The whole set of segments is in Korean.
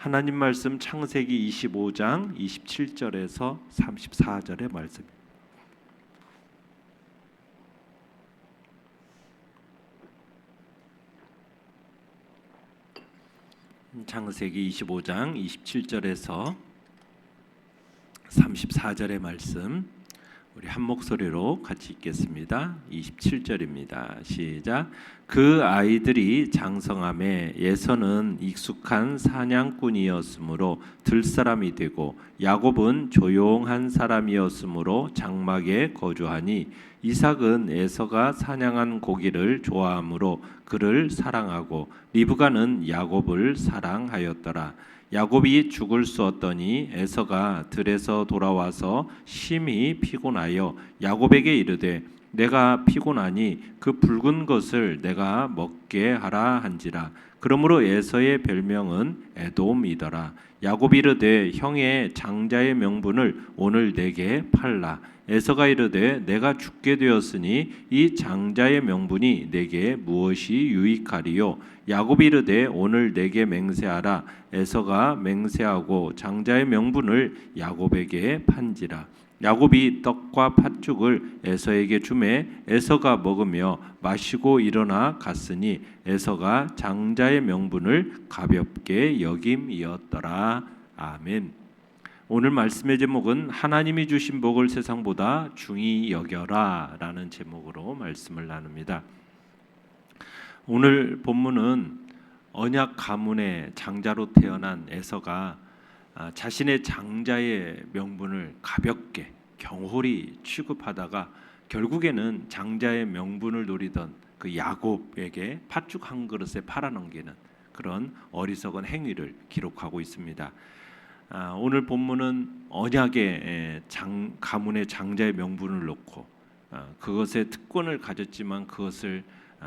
하나님 말씀 창세기 25장 27절에서 34절의 말씀. 창세기 25장 27절에서 34절의 말씀 우리 한 목소리로 같이 읽겠습니다. 27절입니다. 시작. 그 아이들이 장성함에 에서는 익숙한 사냥꾼이었으므로 들사람이 되고 야곱은 조용한 사람이었으므로 장막에 거주하니 이삭은 에서가 사냥한 고기를 좋아하므로 그를 사랑하고 리브가는 야곱을 사랑하였더라. 야곱이 죽을 쑤었더니 에서가 들에서 돌아와서 심히 피곤하여 야곱에게 이르되 내가 피곤하니 그 붉은 것을 내가 먹게 하라 한지라. 그러므로 에서의 별명은 에돔이더라. 야곱이 이르되 형의 장자의 명분을 오늘 내게 팔라. 에서가 이르되 내가 죽게 되었으니 이 장자의 명분이 내게 무엇이 유익하리요. 야곱이 이르되 오늘 내게 맹세하라. 에서가 맹세하고 장자의 명분을 야곱에게 판지라. 야곱이 떡과 팥죽을 에서에게 주매 에서가 먹으며 마시고 일어나 갔으니 에서가 장자의 명분을 가볍게 여김이었더라. 아멘. 오늘 말씀의 제목은 하나님이 주신 복을 세상보다 중히 여겨라 라는 제목으로 말씀을 나눕니다. 오늘 본문은 언약 가문의 장자로 태어난 에서가 자신의 장자의 명분을 가볍게 경홀히 취급하다가 결국에는 장자의 명분을 노리던 그 야곱에게 팥죽 한 그릇에 팔아넘기는 그런 어리석은 행위를 기록하고 있습니다. 오늘 본문은 언약의 가문의 장자의 명분을 놓고 그것에 특권을 가졌지만 그것을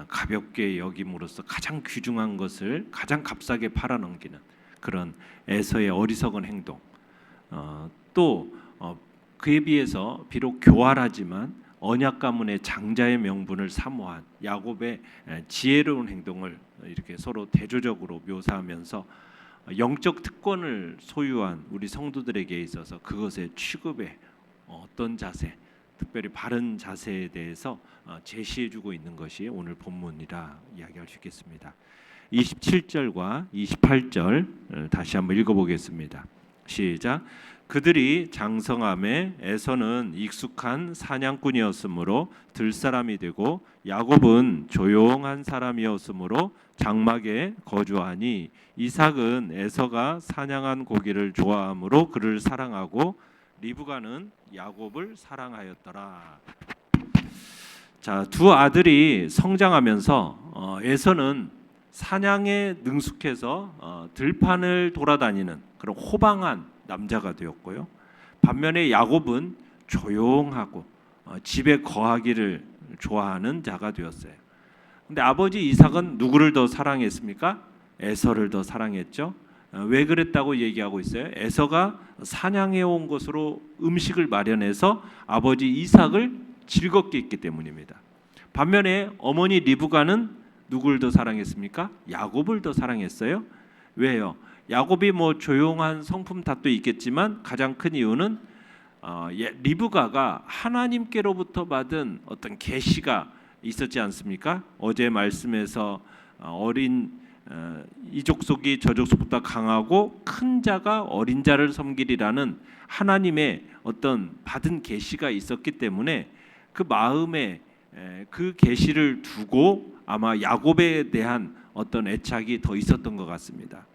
가볍게 여김으로써 가장 귀중한 것을 가장 값싸게 팔아넘기는 그런 에서의 어리석은 행동, 또 그에 비해서 비록 교활하지만 언약 가문의 장자의 명분을 사모한 야곱의 지혜로운 행동을 이렇게 서로 대조적으로 묘사하면서 영적 특권을 소유한 우리 성도들에게 있어서 그것의 취급에 어떤 자세, 특별히 바른 자세에 대해서 제시해주고 있는 것이 오늘 본문이라 이야기할 수 있겠습니다. 27절과 28절 다시 한번 읽어보겠습니다. 시작. 그들이 장성함에 에서는 익숙한 사냥꾼이었으므로 들사람이 되고 야곱은 조용한 사람이었으므로 장막에 거주하니 이삭은 에서가 사냥한 고기를 좋아하므로 그를 사랑하고 리브가는 야곱을 사랑하였더라. 자, 두 아들이 성장하면서 에서는 사냥에 능숙해서 들판을 돌아다니는 그런 호방한 남자가 되었고요. 반면에 야곱은 조용하고 집에 거하기를 좋아하는 자가 되었어요. 근데 아버지 이삭은 누구를 더 사랑했습니까? 에서를 더 사랑했죠. 왜 그랬다고 얘기하고 있어요? 에서가 사냥해 온 것으로 음식을 마련해서 아버지 이삭을 즐겁게 했기 때문입니다. 반면에 어머니 리브가는 누구를 더 사랑했습니까? 야곱을 더 사랑했어요. 왜요? 야곱이 조용한 성품 탓도 있겠지만 가장 큰 이유는 리브가가 하나님께로부터 받은 어떤 계시가 있었지 않습니까? 어제 말씀에서 어린 이족 속이 저족 속보다 강하고 큰 자가 어린 자를 섬기리라는 하나님의 어떤 받은 계시가 있었기 때문에 그 마음에 그 계시를 두고 아마 야곱에 대한 어떤 애착이 더 있었던 것 같습니다.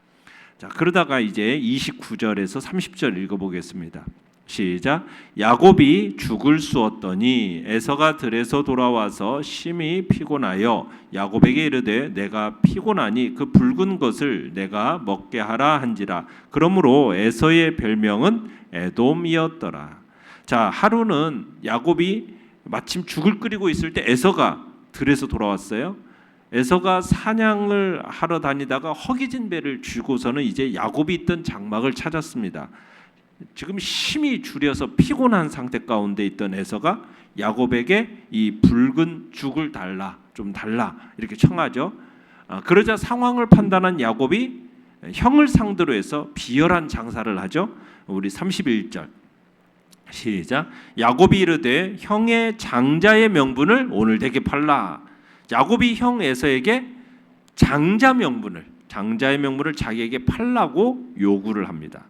자, 그러다가 이제 29절에서 30절 읽어보겠습니다. 시작. 야곱이 죽을 쑤었더니 에서가 들에서 돌아와서 심히 피곤하여 야곱에게 이르되 내가 피곤하니 그 붉은 것을 내가 먹게 하라 한지라. 그러므로 에서의 별명은 에돔이었더라. 자, 하루는 야곱이 마침 죽을 끓이고 있을 때 에서가 들에서 돌아왔어요. 에서가 사냥을 하러 다니다가 허기진 배를 쥐고서는 이제 야곱이 있던 장막을 찾았습니다. 지금 심히 줄여서 피곤한 상태 가운데 있던 에서가 야곱에게 이 붉은 죽을 달라, 좀 달라 이렇게 청하죠. 그러자 상황을 판단한 야곱이 형을 상대로 해서 비열한 장사를 하죠. 우리 31절 시작. 야곱이 이르되 형의 장자의 명분을 오늘 내게 팔라. 야곱이 형 에서에게 장자의 명분을 자기에게 팔라고 요구를 합니다.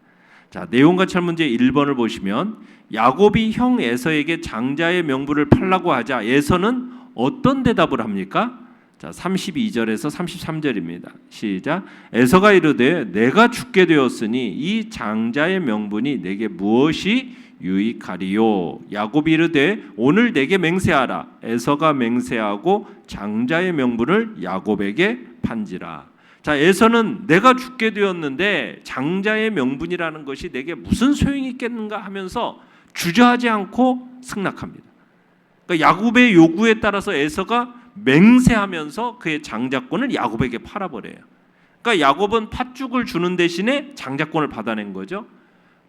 자, 내용과 철문제 1번을 보시면 야곱이 형 에서에게 장자의 명분을 팔라고 하자 에서는 어떤 대답을 합니까? 자, 32절에서 33절입니다. 시작. 에서가 이르되 내가 죽게 되었으니 이 장자의 명분이 내게 무엇이 유익하리요? 야곱이 이르되 오늘 내게 맹세하라. 에서가 맹세하고 장자의 명분을 야곱에게 판지라. 자, 에서는 내가 죽게 되었는데 장자의 명분이라는 것이 내게 무슨 소용이 있겠는가 하면서 주저하지 않고 승낙합니다. 그러니까 야곱의 요구에 따라서 에서가 맹세하면서 그의 장자권을 야곱에게 팔아버려요. 그러니까 야곱은 팥죽을 주는 대신에 장자권을 받아낸 거죠.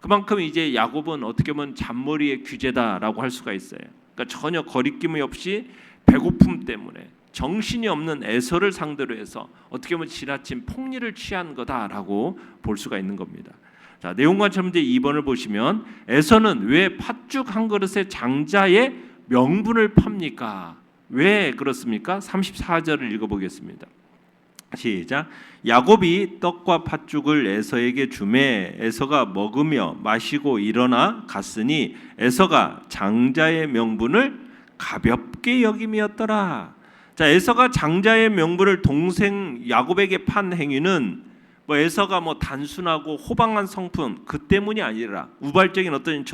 그만큼 이제 야곱은 어떻게 보면 잔머리의 규제다라고 할 수가 있어요. 그러니까 전혀 거리낌이 없이 배고픔 때문에 정신이 없는 에서를 상대로 해서 어떻게 보면 지나친 폭리를 취한 거다라고 볼 수가 있는 겁니다. 자, 내용과 첨제 2번을 보시면 에서는 왜 팥죽 한 그릇에 장자의 명분을 팝니까? 왜 그렇습니까? 34절을 읽어보겠습니다. 시작. 야곱이 떡과 팥죽을 에서에게 주매 에서가 먹으며 마시고 일어나 갔으니 에서가 장자의 명분을 가볍게 여김이었더라. 자, 에서가 장자의 명분을 동생 야곱에게 판 행위는 에서가 단순하고 호방한 성품 그 때문이 아니라 우발적인 어떤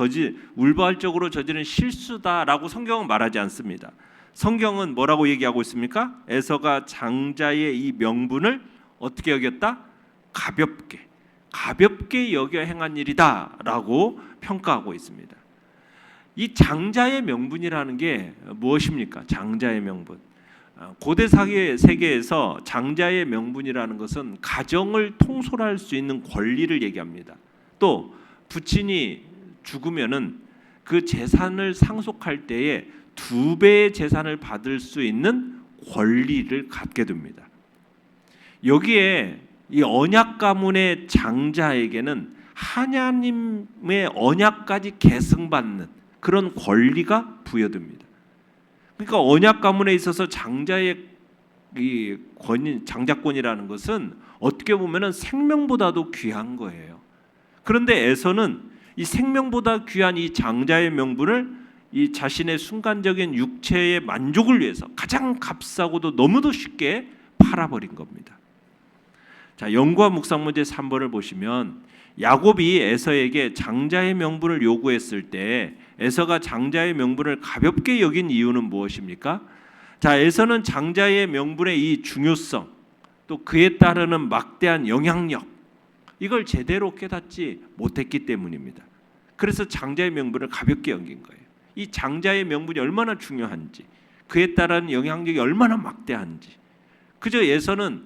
울발적으로 저지른 실수다라고 성경은 말하지 않습니다. 성경은 뭐라고 얘기하고 있습니까? 에서가 장자의 이 명분을 어떻게 여겼다? 가볍게 여겨 행한 일이다라고 평가하고 있습니다. 이 장자의 명분이라는 게 무엇입니까? 장자의 명분. 고대 세계에서 장자의 명분이라는 것은 가정을 통솔할 수 있는 권리를 얘기합니다. 또 부친이 죽으면은 그 재산을 상속할 때에 2배의 재산을 받을 수 있는 권리를 갖게 됩니다. 여기에 이 언약 가문의 장자에게는 하나님의 언약까지 계승받는 그런 권리가 부여됩니다. 그러니까 언약 가문에 있어서 장자의 이 장자권이라는 것은 어떻게 보면은 생명보다도 귀한 거예요. 그런데 에서는 이 생명보다 귀한 이 장자의 명분을 이 자신의 순간적인 육체의 만족을 위해서 가장 값싸고도 너무도 쉽게 팔아버린 겁니다. 자, 연구와 묵상 문제 3번을 보시면 야곱이 에서에게 장자의 명분을 요구했을 때 에서가 장자의 명분을 가볍게 여긴 이유는 무엇입니까? 자, 에서는 장자의 명분의 이 중요성 또 그에 따르는 막대한 영향력 이걸 제대로 깨닫지 못했기 때문입니다. 그래서 장자의 명분을 가볍게 여긴 거예요. 이 장자의 명분이 얼마나 중요한지 그에 따른 영향력이 얼마나 막대한지 그저 에서는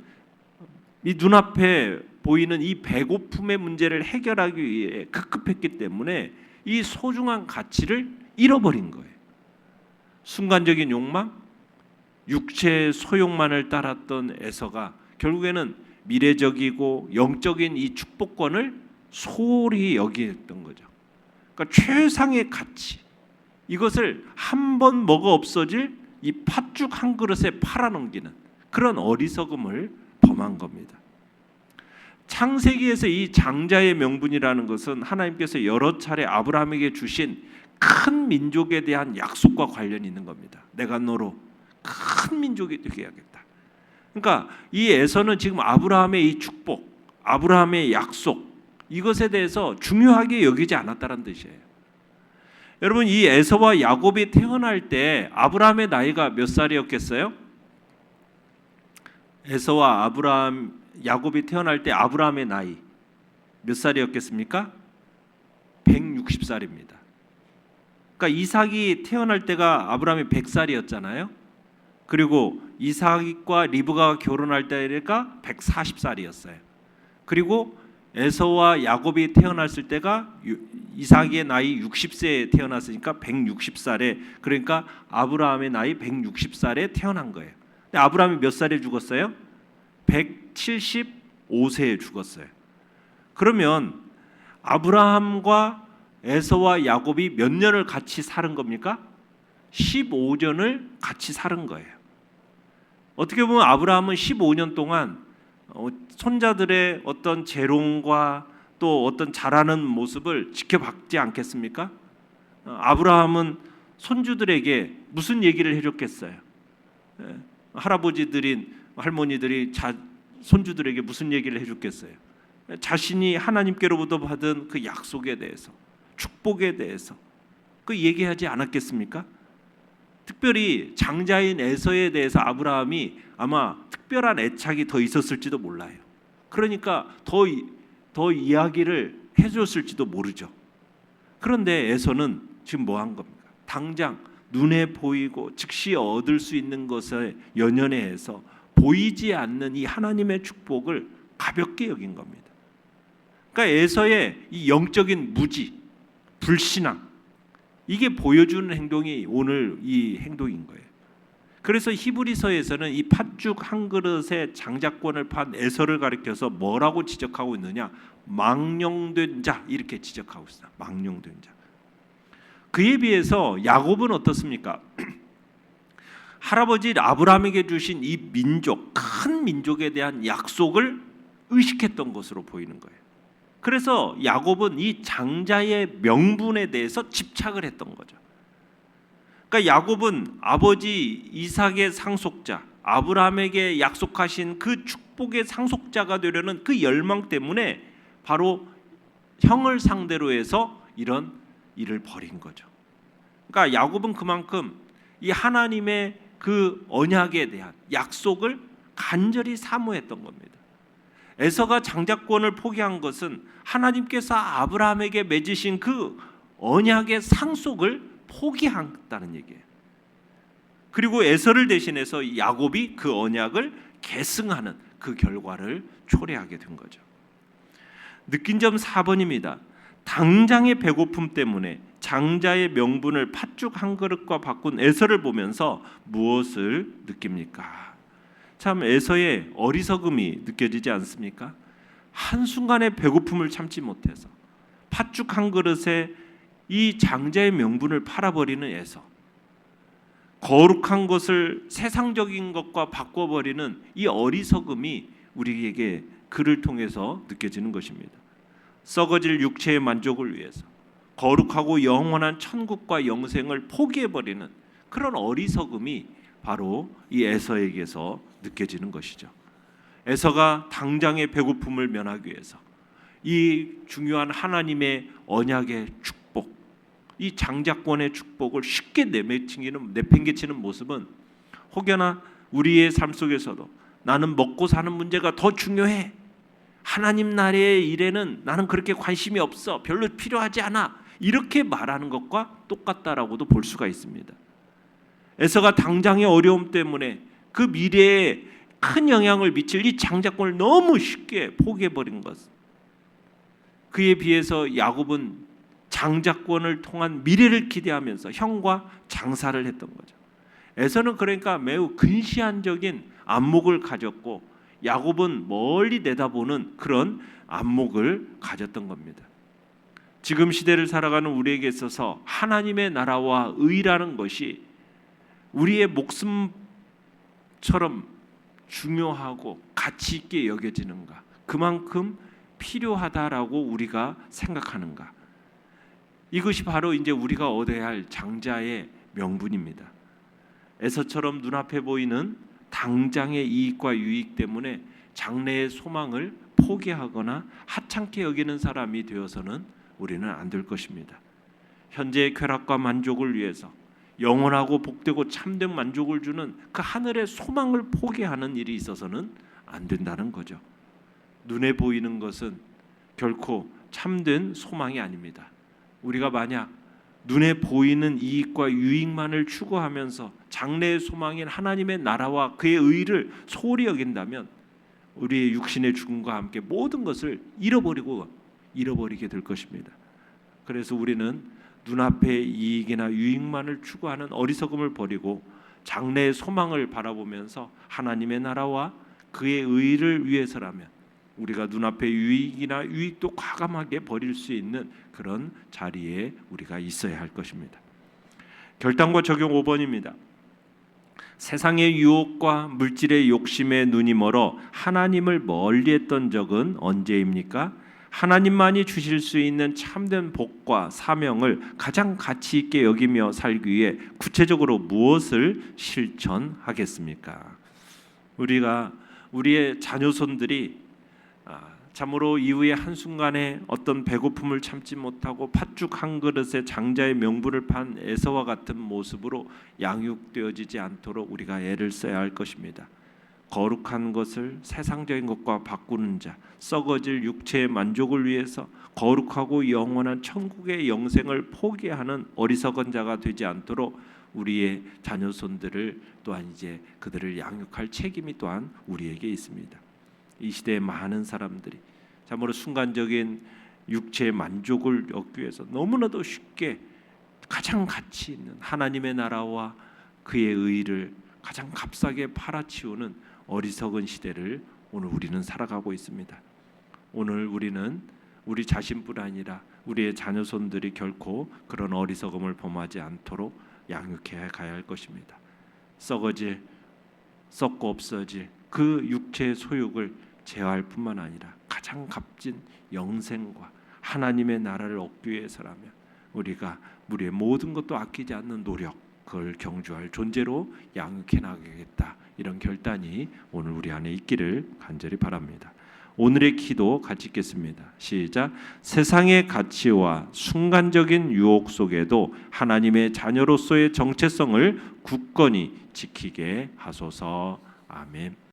이 눈앞에 보이는 이 배고픔의 문제를 해결하기 위해 급급했기 때문에 이 소중한 가치를 잃어버린 거예요. 순간적인 욕망, 육체의 소욕만을 따랐던 에서가 결국에는 미래적이고 영적인 이 축복권을 소홀히 여기했던 거죠. 그러니까 최상의 가치 이것을 한 번 먹어 없어질 이 팥죽 한 그릇에 팔아넘기는 그런 어리석음을 범한 겁니다. 창세기에서 이 장자의 명분이라는 것은 하나님께서 여러 차례 아브라함에게 주신 큰 민족에 대한 약속과 관련이 있는 겁니다. 내가 너로 큰 민족이 되게 하겠다. 그러니까 이 에서는 지금 아브라함의 이 축복, 아브라함의 약속 이것에 대해서 중요하게 여기지 않았다는 뜻이에요. 여러분 이 에서와 야곱이 태어날 때 아브라함의 나이가 몇 살이었겠어요? 에서와 야곱이 태어날 때 아브라함의 나이 몇 살이었겠습니까? 160살입니다. 그러니까 이삭이 태어날 때가 아브라함이 100살이었잖아요. 그리고 이삭과 리브가가 결혼할 때가 140살이었어요. 그리고 에서와 야곱이 태어났을 때가 이삭의 나이 60세에 태어났으니까 160살에 그러니까 아브라함의 나이 160살에 태어난 거예요. 근데 아브라함이 몇 살에 죽었어요? 175세에 죽었어요. 그러면 아브라함과 에서와 야곱이 몇 년을 같이 사는 겁니까? 15년을 같이 사는 거예요. 어떻게 보면 아브라함은 15년 동안 손자들의 어떤 재롱과 또 어떤 자라는 모습을 지켜봤지 않겠습니까? 아브라함은 손주들에게 무슨 얘기를 해줬겠어요? 할아버지들인 할머니들이 손주들에게 무슨 얘기를 해줬겠어요? 자신이 하나님께로부터 받은 그 약속에 대해서, 축복에 대해서 그 얘기하지 않았겠습니까? 특별히 장자인 에서에 대해서 아브라함이 아마 특별한 애착이 더 있었을지도 몰라요. 그러니까 더 이야기를 해줬을지도 모르죠. 그런데 에서는 지금 뭐 한 겁니까? 당장 눈에 보이고 즉시 얻을 수 있는 것에 연연해서 보이지 않는 이 하나님의 축복을 가볍게 여긴 겁니다. 그러니까 에서의 이 영적인 무지, 불신앙, 이게 보여주는 행동이 오늘 이 행동인 거예요. 그래서 히브리서에서는 이 팥죽 한 그릇의 장자권을 판 에서를 가리켜서 뭐라고 지적하고 있느냐? 망령된 자, 이렇게 지적하고 있어요. 망령된 자. 그에 비해서 야곱은 어떻습니까? 할아버지 아브라함에게 주신 이 민족, 큰 민족에 대한 약속을 의식했던 것으로 보이는 거예요. 그래서 야곱은 이 장자의 명분에 대해서 집착을 했던 거죠. 그러니까 야곱은 아버지 이삭의 상속자, 아브라함에게 약속하신 그 축복의 상속자가 되려는 그 열망 때문에 바로 형을 상대로 해서 이런 일을 벌인 거죠. 그러니까 야곱은 그만큼 이 하나님의 그 언약에 대한 약속을 간절히 사모했던 겁니다. 에서가 장자권을 포기한 것은 하나님께서 아브라함에게 맺으신 그 언약의 상속을 포기한다는 얘기예요. 그리고 에서를 대신해서 야곱이 그 언약을 계승하는 그 결과를 초래하게 된 거죠. 느낀 점 4번입니다. 당장의 배고픔 때문에 장자의 명분을 팥죽 한 그릇과 바꾼 에서를 보면서 무엇을 느낍니까? 참 에서의 어리석음이 느껴지지 않습니까? 한순간의 배고픔을 참지 못해서 팥죽 한 그릇에 이 장자의 명분을 팔아버리는 에서, 거룩한 것을 세상적인 것과 바꿔버리는 이 어리석음이 우리에게 그를 통해서 느껴지는 것입니다. 썩어질 육체의 만족을 위해서 거룩하고 영원한 천국과 영생을 포기해버리는 그런 어리석음이 바로 이 에서에게서 느껴지는 것이죠. 에서가 당장의 배고픔을 면하기 위해서 이 중요한 하나님의 언약의 축복, 이 장자권의 축복을 쉽게 내팽개치는 모습은 혹여나 우리의 삶 속에서도 나는 먹고 사는 문제가 더 중요해, 하나님 나라의 일에는 나는 그렇게 관심이 없어, 별로 필요하지 않아, 이렇게 말하는 것과 똑같다라고도 볼 수가 있습니다. 에서가 당장의 어려움 때문에 그 미래에 큰 영향을 미칠 이 장자권을 너무 쉽게 포기해버린 것, 그에 비해서 야곱은 장자권을 통한 미래를 기대하면서 형과 장사를 했던 거죠. 에서는 그러니까 매우 근시안적인 안목을 가졌고 야곱은 멀리 내다보는 그런 안목을 가졌던 겁니다. 지금 시대를 살아가는 우리에게 있어서 하나님의 나라와 의라는 것이 우리의 목숨처럼 중요하고 가치 있게 여겨지는가, 그만큼 필요하다라고 우리가 생각하는가, 이것이 바로 이제 우리가 얻어야 할 장자의 명분입니다. 에서처럼 눈앞에 보이는 당장의 이익과 유익 때문에 장래의 소망을 포기하거나 하찮게 여기는 사람이 되어서는 우리는 안 될 것입니다. 현재의 쾌락과 만족을 위해서 영원하고 복되고 참된 만족을 주는 그 하늘의 소망을 포기하는 일이 있어서는 안 된다는 거죠. 눈에 보이는 것은 결코 참된 소망이 아닙니다. 우리가 만약 눈에 보이는 이익과 유익만을 추구하면서 장래의 소망인 하나님의 나라와 그의 의를 소홀히 여긴다면 우리의 육신의 죽음과 함께 모든 것을 잃어버리게 될 것입니다. 그래서 우리는 눈앞의 이익이나 유익만을 추구하는 어리석음을 버리고 장래의 소망을 바라보면서 하나님의 나라와 그의 의를 위해서라면 우리가 눈앞에 유익이나 유익도 과감하게 버릴 수 있는 그런 자리에 우리가 있어야 할 것입니다. 결단과 적용 5번입니다. 세상의 유혹과 물질의 욕심에 눈이 멀어 하나님을 멀리했던 적은 언제입니까? 하나님만이 주실 수 있는 참된 복과 사명을 가장 가치 있게 여기며 살기 위해 구체적으로 무엇을 실천하겠습니까? 우리의 자녀손들이 참으로 이후의 한순간에 어떤 배고픔을 참지 못하고 팥죽 한 그릇에 장자의 명분을 판 에서와 같은 모습으로 양육되어지지 않도록 우리가 애를 써야 할 것입니다. 거룩한 것을 세상적인 것과 바꾸는 자, 썩어질 육체의 만족을 위해서 거룩하고 영원한 천국의 영생을 포기하는 어리석은 자가 되지 않도록 우리의 자녀손들을 또한 이제 그들을 양육할 책임이 또한 우리에게 있습니다. 이 시대의 많은 사람들이 참으로 순간적인 육체의 만족을 얻기 위해서 너무나도 쉽게 가장 가치 있는 하나님의 나라와 그의 의를 가장 값싸게 팔아치우는 어리석은 시대를 오늘 우리는 살아가고 있습니다. 오늘 우리는 우리 자신뿐 아니라 우리의 자녀손들이 결코 그런 어리석음을 범하지 않도록 양육해 가야 할 것입니다. 썩고 없어질 그 육체의 소욕을 제어할 뿐만 아니라 가장 값진 영생과 하나님의 나라를 얻기 위해서라면 우리가 우리의 모든 것도 아끼지 않는 노력, 그걸 경주할 존재로 양육해 나가겠다, 이런 결단이 오늘 우리 안에 있기를 간절히 바랍니다. 오늘의 기도 같이 읽겠습니다. 시작. 세상의 가치와 순간적인 유혹 속에도 하나님의 자녀로서의 정체성을 굳건히 지키게 하소서. 아멘.